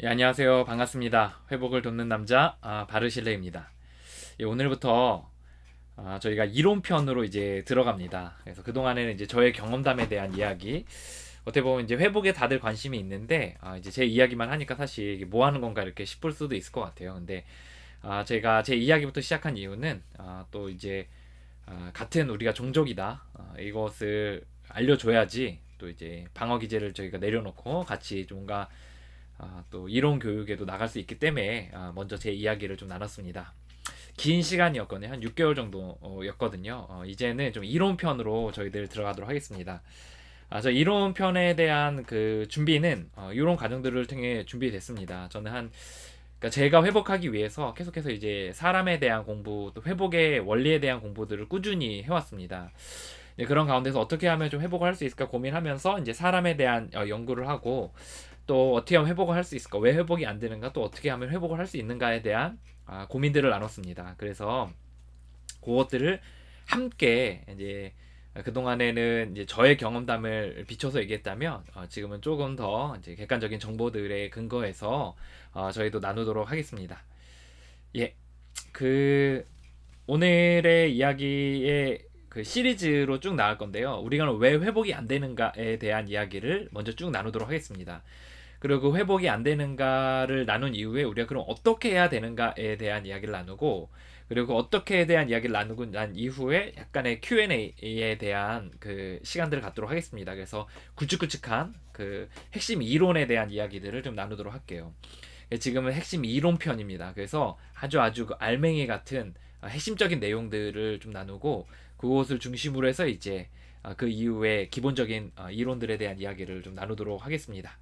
예, 안녕하세요. 반갑습니다. 회복을 돕는 남자 바르실레입니다. 예, 오늘부터 저희가 이론편으로 이제 들어갑니다. 그래서 그동안에는 이제 저의 경험담에 대한 이야기, 어떻게 보면 이제 회복에 다들 관심이 있는데 이제 제 이야기만 하니까 사실 이게 뭐 하는 건가 이렇게 싶을 수도 있을 것 같아요. 근데 제가 제 이야기부터 시작한 이유는 또 이제 같은 우리가 종족이다. 이것을 알려줘야지 또 이제 방어 기제를 저희가 내려놓고 같이 뭔가 또 이론 교육에도 나갈 수 있기 때문에 먼저 제 이야기를 좀 나눴습니다. 긴 시간이었거든요. 한 6개월 정도였거든요. 이제는 좀 이론편으로 저희들 들어가도록 하겠습니다. 저 이론편에 대한 그 준비는 이론 과정들을 통해 준비됐습니다. 저는 그러니까 제가 회복하기 위해서 계속해서 이제 사람에 대한 공부, 또 회복의 원리에 대한 공부들을 꾸준히 해왔습니다. 그런 가운데서 어떻게 하면 좀 회복을 할 수 있을까 고민하면서 이제 사람에 대한 연구를 하고, 또 어떻게 하면 회복을 할 수 있을까, 왜 회복이 안 되는가, 또 어떻게 하면 회복을 할 수 있는가에 대한 고민들을 나눴습니다. 그래서 그것들을 함께 이제 그동안에는 이제 저의 경험담을 비춰서 얘기했다면 지금은 조금 더 이제 객관적인 정보들에 근거해서 저희도 나누도록 하겠습니다. 예, 그 오늘의 이야기의 그 시리즈로 쭉 나갈 건데요. 우리가 왜 회복이 안 되는가에 대한 이야기를 먼저 쭉 나누도록 하겠습니다. 그리고 그 회복이 안 되는가를 나눈 이후에 우리가 그럼 어떻게 해야 되는가에 대한 이야기를 나누고, 그리고 어떻게에 대한 이야기를 나누고 난 이후에 약간의 Q&A에 대한 그 시간들을 갖도록 하겠습니다. 그래서 굵직굵직한 그 핵심 이론에 대한 이야기들을 좀 나누도록 할게요. 지금은 핵심 이론 편입니다. 그래서 아주 그 알맹이 같은 핵심적인 내용들을 좀 나누고, 그것을 중심으로 해서 이제 그 이후에 기본적인 이론들에 대한 이야기를 좀 나누도록 하겠습니다.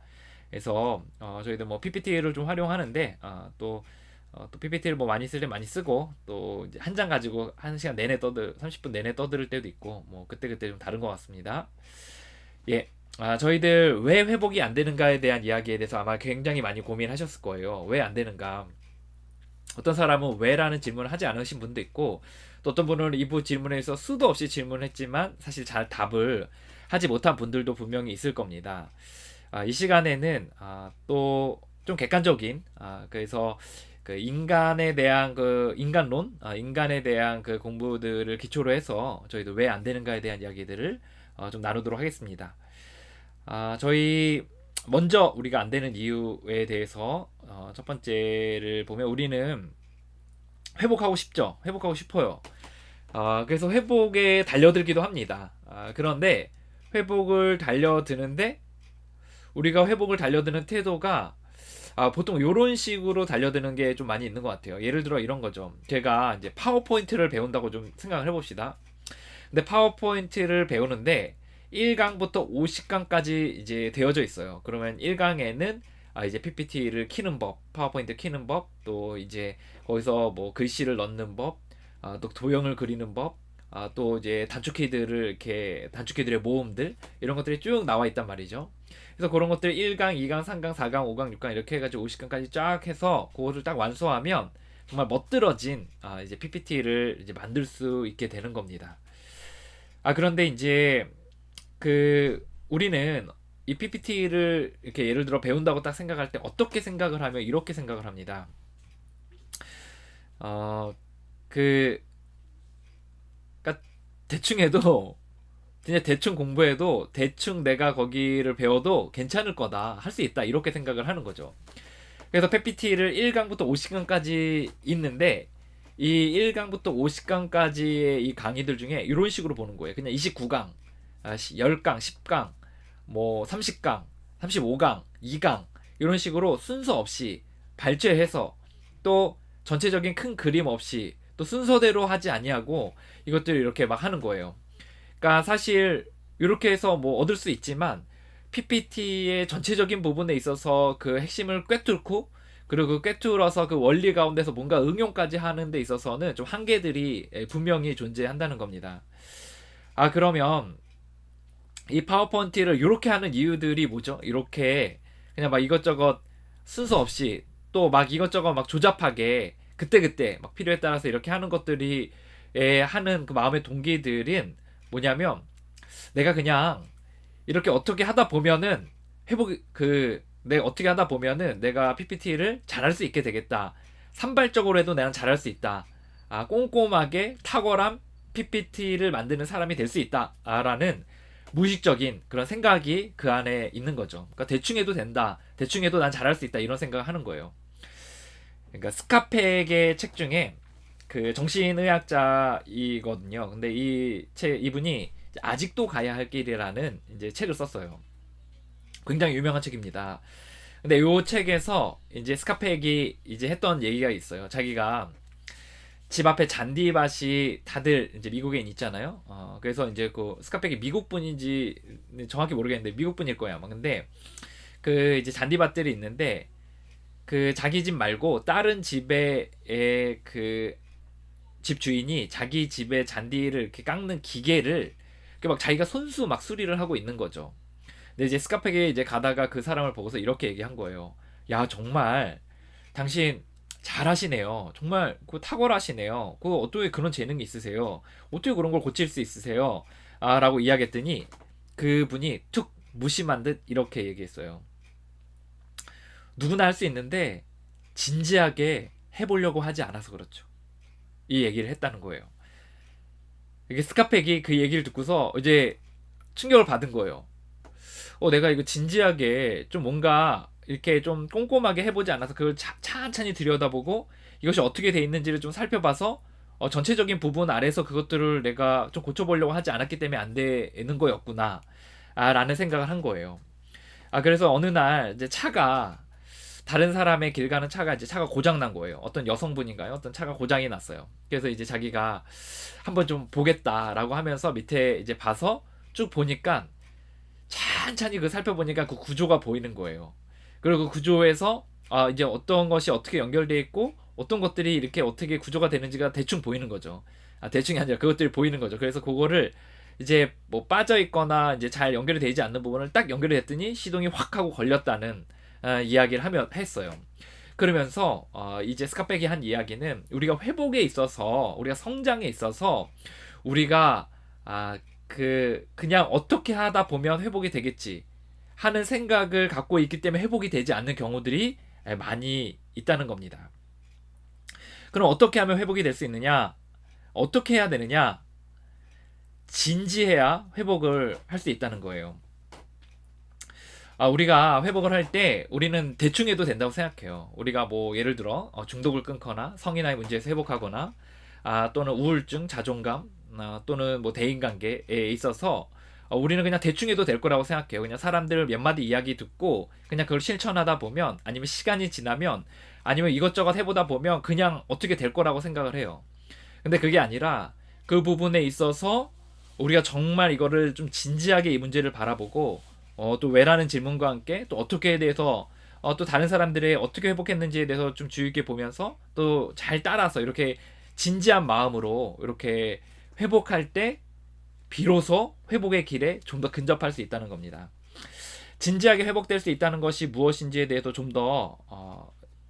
그래서 저희도 뭐 PPT를 좀 활용하는데 또 PPT를 뭐 많이 쓸래 많이 쓰고, 또 한 장 가지고 1시간 내내 30분 내내 떠들 때도 있고, 뭐 그때그때 좀 다른 것 같습니다. 예. 저희들 왜 회복이 안 되는가에 대한 이야기에 대해서 아마 굉장히 많이 고민하셨을 거예요. 왜 안 되는가? 어떤 사람은 왜라는 질문을 하지 않으신 분도 있고, 또 어떤 분은 이부 질문에서 수도 없이 질문을 했지만 사실 잘 답을 하지 못한 분들도 분명히 있을 겁니다. 이 시간에는 또 좀 객관적인, 그래서 그 인간에 대한 그 인간론, 인간에 대한 그 공부들을 기초로 해서 저희도 왜 안 되는가에 대한 이야기들을 좀 나누도록 하겠습니다. 저희 먼저 우리가 안 되는 이유에 대해서 첫 번째를 보면, 우리는 회복하고 싶죠. 회복하고 싶어요. 그래서 회복에 달려들기도 합니다. 그런데 회복을 달려드는데 우리가 회복을 달려드는 태도가 보통 이런 식으로 달려드는 게 좀 많이 있는 것 같아요. 예를 들어 이런 거죠. 제가 이제 파워포인트를 배운다고 좀 생각을 해봅시다. 근데 파워포인트를 배우는데 1강부터 50강까지 이제 되어져 있어요. 그러면 1강에는 이제 PPT를 키는 법, 파워포인트 키는 법, 또 이제 거기서 뭐 글씨를 넣는 법, 또 도형을 그리는 법, 또 이제 단축키들을 이렇게 단축키들의 모음들, 이런 것들이 쭉 나와 있단 말이죠. 그래서 그런 것들 1강, 2강, 3강, 4강, 5강, 6강 이렇게 해가지고 50강까지 쫙 해서 그거를 딱 완수하면 정말 멋들어진 이제 PPT를 이제 만들 수 있게 되는 겁니다. 그런데 이제 우리는 이 PPT를 이렇게 예를 들어 배운다고 딱 생각할 때 어떻게 생각을 하면 이렇게 생각을 합니다. 어, 그, 그러니까 대충 해도, 진짜 대충 공부해도 대충 내가 거기를 배워도 괜찮을 거다, 할 수 있다, 이렇게 생각을 하는 거죠. 그래서 PPT를 1강부터 50강까지 있는데, 이 1강부터 50강까지의 이 강의들 중에 이런 식으로 보는 거예요. 그냥 29강, 10강, 10강, 뭐 30강, 35강, 2강 이런 식으로 순서 없이 발췌해서, 또 전체적인 큰 그림 없이 또 순서대로 하지 아니하고 이것들을 이렇게 막 하는 거예요. 그러니까 사실 이렇게 해서 뭐 얻을 수 있지만 PPT의 전체적인 부분에 있어서 그 핵심을 꿰뚫고, 그리고 그 꿰뚫어서 그 원리 가운데서 뭔가 응용까지 하는 데 있어서는 좀 한계들이 분명히 존재한다는 겁니다. 그러면 이 파워포인트를 이렇게 하는 이유들이 뭐죠? 이렇게 그냥 막 이것저것 순서 없이 또 막 이것저것 막 조잡하게 그때그때 막 필요에 따라서 이렇게 하는 것들이 하는 그 마음의 동기들은 뭐냐면, 내가 그냥 이렇게 어떻게 하다 보면은 회복 그 내가 어떻게 하다 보면은 내가 PPT를 잘할 수 있게 되겠다. 산발적으로 해도 내가 잘할 수 있다. 꼼꼼하게 탁월한 PPT를 만드는 사람이 될 수 있다. 라는 무의식적인 그런 생각이 그 안에 있는 거죠. 그러니까 대충 해도 된다. 대충 해도 난 잘할 수 있다. 이런 생각을 하는 거예요. 그러니까 스카펙의 책 중에 그 정신의학자이거든요. 근데 이분이 아직도 가야 할 길이라는 이제 책을 썼어요. 굉장히 유명한 책입니다. 근데 이 책에서 이제 스카펙이 이제 했던 얘기가 있어요. 자기가 집 앞에 잔디밭이 다들 이제 미국에 있잖아요. 그래서 이제 그 스카펙이 미국 분인지 정확히 모르겠는데 미국 분일 거야 아마. 근데 그 이제 잔디밭들이 있는데 그 자기 집 말고 다른 집에 그 집 주인이 자기 집에 잔디를 이렇게 깎는 기계를 막 자기가 손수 막 수리를 하고 있는 거죠. 근데 이제 스카펙이 이제 가다가 그 사람을 보고서 이렇게 얘기한 거예요. 야, 정말 당신 잘하시네요. 정말 그 탁월하시네요. 그 어떻게 그런 재능이 있으세요? 어떻게 그런 걸 고칠 수 있으세요? 라고 이야기했더니 그분이 툭 무심한 듯 이렇게 얘기했어요. 누구나 할 수 있는데 진지하게 해보려고 하지 않아서 그렇죠. 이 얘기를 했다는 거예요. 이게 스카펙이 그 얘기를 듣고서 이제 충격을 받은 거예요. 내가 이거 진지하게 좀 뭔가 이렇게 좀 꼼꼼하게 해보지 않아서 그걸 찬찬히 들여다보고 이것이 어떻게 돼 있는지를 좀 살펴봐서 전체적인 부분 아래서 그것들을 내가 좀 고쳐보려고 하지 않았기 때문에 안 되는 거였구나 라는 생각을 한 거예요. 그래서 어느 날 이제 다른 사람의 길 가는 차가 이제 차가 고장 난 거예요. 어떤 여성분인가요? 어떤 차가 고장이 났어요. 그래서 이제 자기가 한번 좀 보겠다라고 하면서 밑에 이제 봐서 쭉 보니까 찬찬히 그 살펴보니까 그 구조가 보이는 거예요. 그리고 그 구조에서 이제 어떤 것이 어떻게 연결되어 있고 어떤 것들이 이렇게 어떻게 구조가 되는지가 대충 보이는 거죠. 대충이 아니라 그것들이 보이는 거죠. 그래서 그거를 이제 뭐 빠져 있거나 이제 잘 연결이 되지 않는 부분을 딱 연결이 됐더니 시동이 확 하고 걸렸다는 이야기를 했어요. 그러면서 이제 스카백이 한 이야기는 우리가 회복에 있어서 우리가 성장에 있어서 우리가 그냥 어떻게 하다 보면 회복이 되겠지 하는 생각을 갖고 있기 때문에 회복이 되지 않는 경우들이 많이 있다는 겁니다. 그럼 어떻게 하면 회복이 될 수 있느냐? 어떻게 해야 되느냐? 진지해야 회복을 할 수 있다는 거예요. 우리가 회복을 할 때 우리는 대충 해도 된다고 생각해요. 우리가 뭐 예를 들어 중독을 끊거나 성인아이 문제에서 회복하거나 또는 우울증, 자존감 또는 뭐 대인관계에 있어서 우리는 그냥 대충 해도 될 거라고 생각해요. 그냥 사람들 몇 마디 이야기 듣고 그냥 그걸 실천하다 보면 아니면 시간이 지나면 아니면 이것저것 해보다 보면 그냥 어떻게 될 거라고 생각을 해요. 근데 그게 아니라 그 부분에 있어서 우리가 정말 이거를 좀 진지하게 이 문제를 바라보고 또 왜라는 질문과 함께 또 어떻게에 대해서 또 다른 사람들이 어떻게 회복했는지에 대해서 좀 주의 있게 보면서 또 잘 따라서 이렇게 진지한 마음으로 이렇게 회복할 때 비로소 회복의 길에 좀 더 근접할 수 있다는 겁니다. 진지하게 회복될 수 있다는 것이 무엇인지에 대해서 좀 더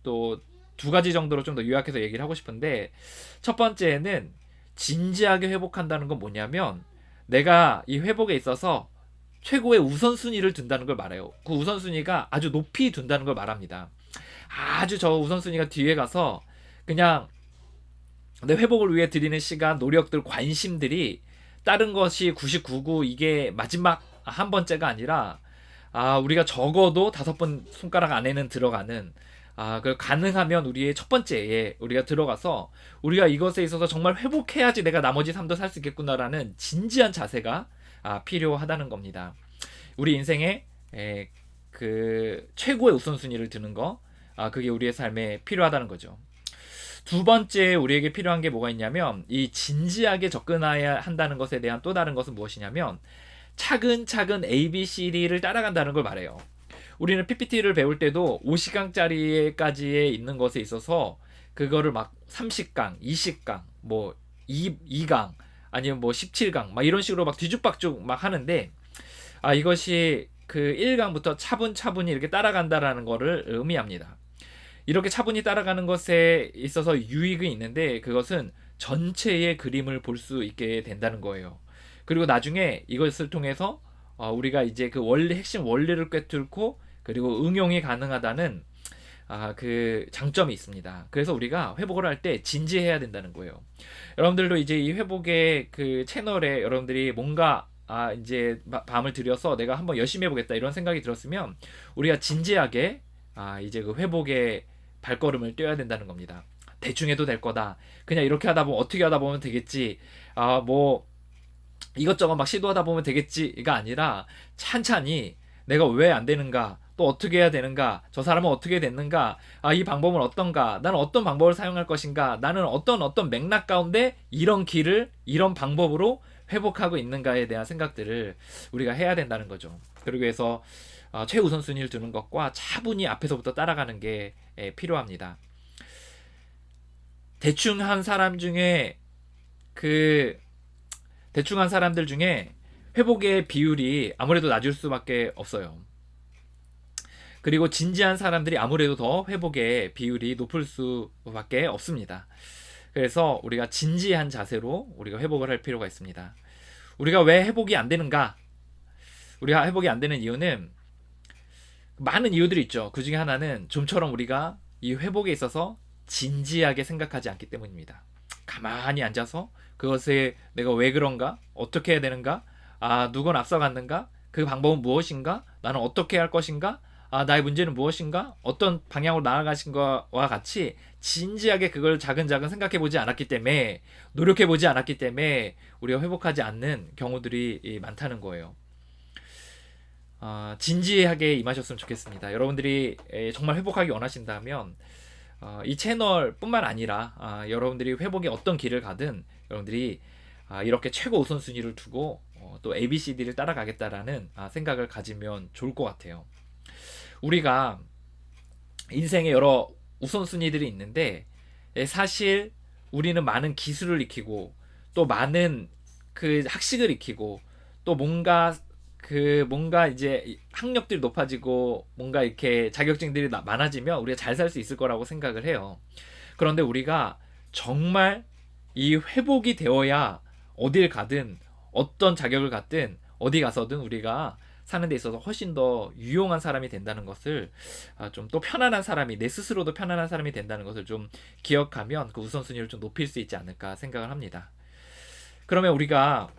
또 두 가지 정도로 좀 더 요약해서 얘기를 하고 싶은데 첫 번째는 진지하게 회복한다는 건 뭐냐면 내가 이 회복에 있어서 최고의 우선순위를 둔다는 걸 말해요. 그 우선순위가 아주 높이 둔다는 걸 말합니다. 아주 저 우선순위가 뒤에 가서 그냥 내 회복을 위해 드리는 시간, 노력들, 관심들이 다른 것이 99구 이게 마지막 한 번째가 아니라 우리가 적어도 5번 손가락 안에는 들어가는 그 가능하면 우리의 첫 번째에 우리가 들어가서 우리가 이것에 있어서 정말 회복해야지 내가 나머지 삶도 살 수 있겠구나라는 진지한 자세가 필요하다는 겁니다. 우리 인생에 그 최고의 우선순위를 두는 거 그게 우리의 삶에 필요하다는 거죠. 두 번째 우리에게 필요한 게 뭐가 있냐면 이 진지하게 접근해야 한다는 것에 대한 또 다른 것은 무엇이냐면 차근차근 ABCD를 따라간다는 걸 말해요. 우리는 PPT를 배울 때도 5시간짜리까지에 있는 것에 있어서 그거를 막 30강, 20강, 뭐 2강 아니면 뭐 17강 막 이런 식으로 막 뒤죽박죽 막 하는데 이것이 그 1강부터 차분차분히 이렇게 따라간다라는 거를 의미합니다. 이렇게 차분히 따라가는 것에 있어서 유익이 있는데 그것은 전체의 그림을 볼 수 있게 된다는 거예요. 그리고 나중에 이것을 통해서 우리가 이제 그 핵심 원리를 꿰뚫고 그리고 응용이 가능하다는 그 장점이 있습니다. 그래서 우리가 회복을 할 때 진지해야 된다는 거예요. 여러분들도 이제 이 회복의 그 채널에 여러분들이 뭔가 이제 밤을 들여서 내가 한번 열심히 해보겠다 이런 생각이 들었으면 우리가 진지하게 이제 그 회복의 발걸음을 떼어야 된다는 겁니다. 대충 해도 될 거다. 그냥 이렇게 하다 보면 어떻게 하다 보면 되겠지. 뭐 이것저것 막 시도하다 보면 되겠지가 아니라 찬찬히 내가 왜 안 되는가, 또 어떻게 해야 되는가, 저 사람은 어떻게 됐는가, 이 방법은 어떤가, 나는 어떤 방법을 사용할 것인가, 나는 어떤 맥락 가운데 이런 길을 이런 방법으로 회복하고 있는가에 대한 생각들을 우리가 해야 된다는 거죠. 그러기 위해서 최우선순위를 두는 것과 차분히 앞에서부터 따라가는 게 필요합니다. 대충 한 사람 중에 대충 한 사람들 중에 회복의 비율이 아무래도 낮을 수밖에 없어요. 그리고 진지한 사람들이 아무래도 더 회복의 비율이 높을 수밖에 없습니다. 그래서 우리가 진지한 자세로 우리가 회복을 할 필요가 있습니다. 우리가 왜 회복이 안 되는가? 우리가 회복이 안 되는 이유는 많은 이유들이 있죠. 그 중에 하나는 좀처럼 우리가 이 회복에 있어서 진지하게 생각하지 않기 때문입니다. 가만히 앉아서 그것에 내가 왜 그런가? 어떻게 해야 되는가? 누군 앞서갔는가? 그 방법은 무엇인가? 나는 어떻게 할 것인가? 나의 문제는 무엇인가? 어떤 방향으로 나아가신 것과 같이 진지하게 그걸 자근자근 생각해 보지 않았기 때문에, 노력해 보지 않았기 때문에 우리가 회복하지 않는 경우들이 많다는 거예요. 진지하게 임하셨으면 좋겠습니다. 여러분들이 정말 회복하기 원하신다면 이 채널 뿐만 아니라 여러분들이 회복의 어떤 길을 가든 여러분들이 이렇게 최고 우선순위를 두고 또 ABCD를 따라가겠다라는 생각을 가지면 좋을 것 같아요. 우리가 인생에 여러 우선순위들이 있는데 사실 우리는 많은 기술을 익히고 또 많은 그 학식을 익히고 또 뭔가 이제 학력들이 높아지고 뭔가 이렇게 자격증들이 많아지면 우리가 잘 살 수 있을 거라고 생각을 해요. 그런데 우리가 정말 이 회복이 되어야 어딜 가든 어떤 자격을 갖든 어디 가서든 우리가 사는 데 있어서 훨씬 더 유용한 사람이 된다는 것을 좀 또 편안한 사람이, 내 스스로도 편안한 사람이 된다는 것을 좀 기억하면 그 우선순위를 좀 높일 수 있지 않을까 생각을 합니다. 그러면 우리가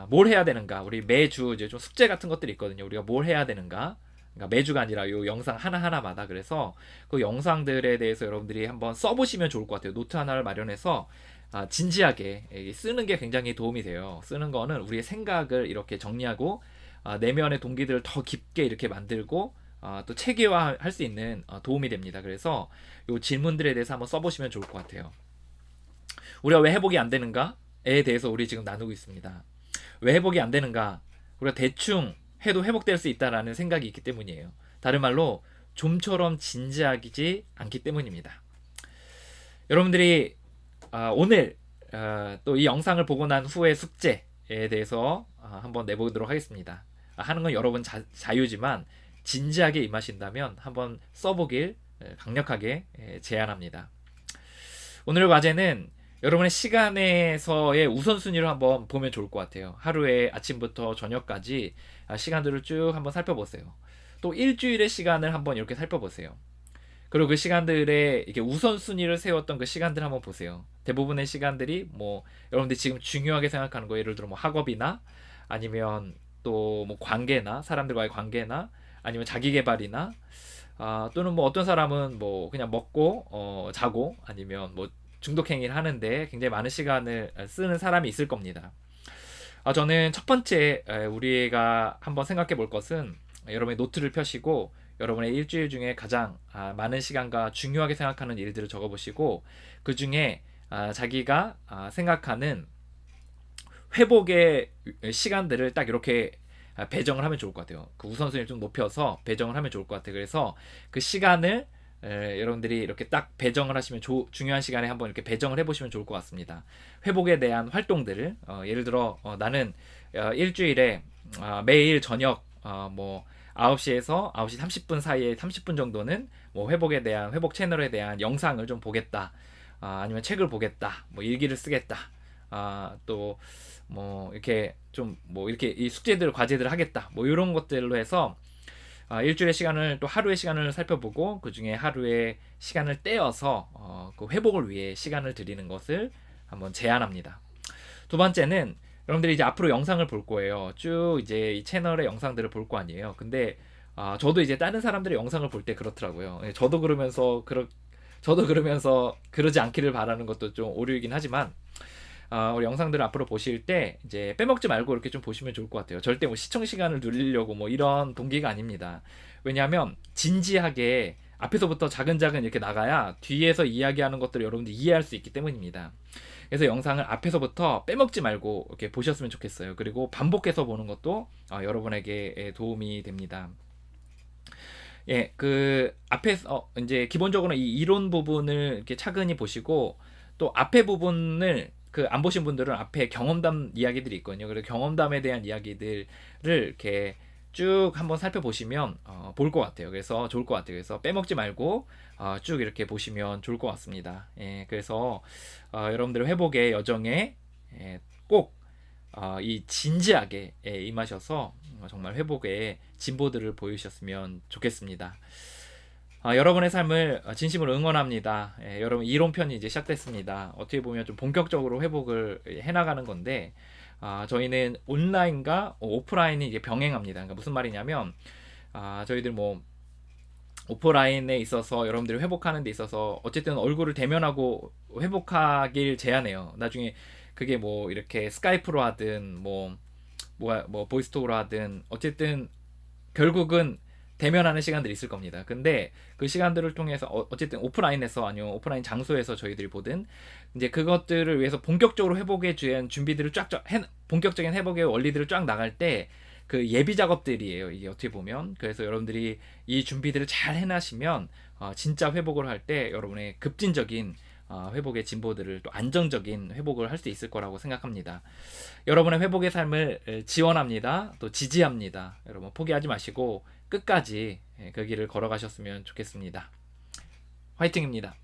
뭘 해야 되는가? 우리 매주 이제 좀 숙제 같은 것들이 있거든요. 우리가 뭘 해야 되는가? 그러니까 매주가 아니라 요 영상 하나하나마다. 그래서 그 영상들에 대해서 여러분들이 한번 써보시면 좋을 것 같아요. 노트 하나를 마련해서 진지하게 쓰는 게 굉장히 도움이 돼요. 쓰는 거는 우리의 생각을 이렇게 정리하고 내면의 동기들을 더 깊게 이렇게 만들고 또 체계화할 수 있는 도움이 됩니다. 그래서 요 질문들에 대해서 한번 써보시면 좋을 것 같아요. 우리가 왜 회복이 안 되는가에 대해서 우리 지금 나누고 있습니다. 왜 회복이 안 되는가? 우리가 대충 해도 회복될 수 있다라는 생각이 있기 때문이에요. 다른 말로 좀처럼 진지하지 않기 때문입니다. 여러분들이 오늘 또 이 영상을 보고 난 후의 숙제에 대해서 한번 내보도록 하겠습니다. 하는 건 여러분 자유지만 진지하게 임하신다면 한번 써보길 강력하게 제안합니다. 오늘 과제는 여러분의 시간에서의 우선순위를 한번 보면 좋을 것 같아요. 하루에 아침부터 저녁까지 시간들을 쭉 한번 살펴보세요. 또 일주일의 시간을 한번 이렇게 살펴보세요. 그리고 그 시간들의 이렇게 우선순위를 세웠던 그 시간들 한번 보세요. 대부분의 시간들이 뭐 여러분들이 지금 중요하게 생각하는 거, 예를 들어 뭐 학업이나 아니면 또 뭐 관계나 사람들과의 관계나 아니면 자기 개발이나 또는 뭐 어떤 사람은 뭐 그냥 먹고 자고 아니면 뭐 중독 행위를 하는데 굉장히 많은 시간을 쓰는 사람이 있을 겁니다. 저는 첫 번째 우리가 한번 생각해 볼 것은 여러분의 노트를 펴시고 여러분의 일주일 중에 가장 많은 시간과 중요하게 생각하는 일들을 적어보시고 그 중에 자기가 생각하는 회복의 시간들을 딱 이렇게 배정을 하면 좋을 것 같아요. 그 우선순위를 좀 높여서 배정을 하면 좋을 것 같아요. 그래서 그 시간을 여러분들이 이렇게 딱 배정을 하시면 중요한 시간에 한번 이렇게 배정을 해보시면 좋을 것 같습니다. 회복에 대한 활동들을 예를 들어 나는 일주일에 매일 저녁 뭐 9시에서 9시 30분 사이에 30분 정도는 뭐 회복에 대한 회복 채널에 대한 영상을 좀 보겠다. 아니면 책을 보겠다. 뭐 일기를 쓰겠다. 또 뭐 이렇게 좀 뭐 이렇게 이 숙제들 과제들을 하겠다. 뭐 이런 것들로 해서 일주일의 시간을 또 하루의 시간을 살펴보고 그 중에 하루의 시간을 떼어서 그 회복을 위해 시간을 드리는 것을 한번 제안합니다. 두 번째는 여러분들이 이제 앞으로 영상을 볼 거예요. 쭉 이제 이 채널의 영상들을 볼 거 아니에요. 근데 저도 이제 다른 사람들의 영상을 볼 때 그렇더라고요. 저도 그러면서 그러지 않기를 바라는 것도 좀 오류이긴 하지만 우리 영상들을 앞으로 보실 때 이제 빼먹지 말고 이렇게 좀 보시면 좋을 것 같아요. 절대 뭐 시청 시간을 늘리려고 뭐 이런 동기가 아닙니다. 왜냐하면 진지하게 앞에서부터 자근자근 이렇게 나가야 뒤에서 이야기하는 것들을 여러분들이 이해할 수 있기 때문입니다. 그래서 영상을 앞에서부터 빼먹지 말고 이렇게 보셨으면 좋겠어요. 그리고 반복해서 보는 것도 여러분에게 도움이 됩니다. 예, 그 앞에서 이제 기본적으로 이 이론 부분을 이렇게 차근히 보시고 또 앞에 부분을 그 안 보신 분들은 앞에 경험담 이야기들이 있거든요. 그래서 경험담에 대한 이야기들을 이렇게 쭉 한번 살펴보시면 볼 것 같아요. 그래서 좋을 것 같아요. 그래서 빼먹지 말고 쭉 이렇게 보시면 좋을 것 같습니다. 예, 그래서 여러분들 회복의 여정에 꼭 이 진지하게 임하셔서 정말 회복의 진보들을 보이셨으면 좋겠습니다. 여러분의 삶을 진심으로 응원합니다. 여러분 이론편이 이제 시작됐습니다. 어떻게 보면 좀 본격적으로 회복을 해나가는 건데 저희는 온라인과 오프라인이 이제 병행합니다. 그러니까 무슨 말이냐면 저희들 뭐 오프라인에 있어서 여러분들이 회복하는 데 있어서 어쨌든 얼굴을 대면하고 회복하길 제안해요. 나중에 그게 뭐 이렇게 스카이프로 하든 뭐 보이스톡으로 하든 어쨌든 결국은 대면하는 시간들이 있을 겁니다. 근데 그 시간들을 통해서 어쨌든 오프라인에서 아니면 오프라인 장소에서 저희들이 보든 이제 그것들을 위해서 본격적으로 회복에 대한 준비들을 본격적인 회복의 원리들을 쫙 나갈 때 그 예비 작업들이에요. 이게 어떻게 보면. 그래서 여러분들이 이 준비들을 잘 해나시면 진짜 회복을 할 때 여러분의 급진적인 회복의 진보들을 또 안정적인 회복을 할 수 있을 거라고 생각합니다. 여러분의 회복의 삶을 지원합니다. 또 지지합니다. 여러분 포기하지 마시고 끝까지 그 길을 걸어가셨으면 좋겠습니다. 화이팅입니다.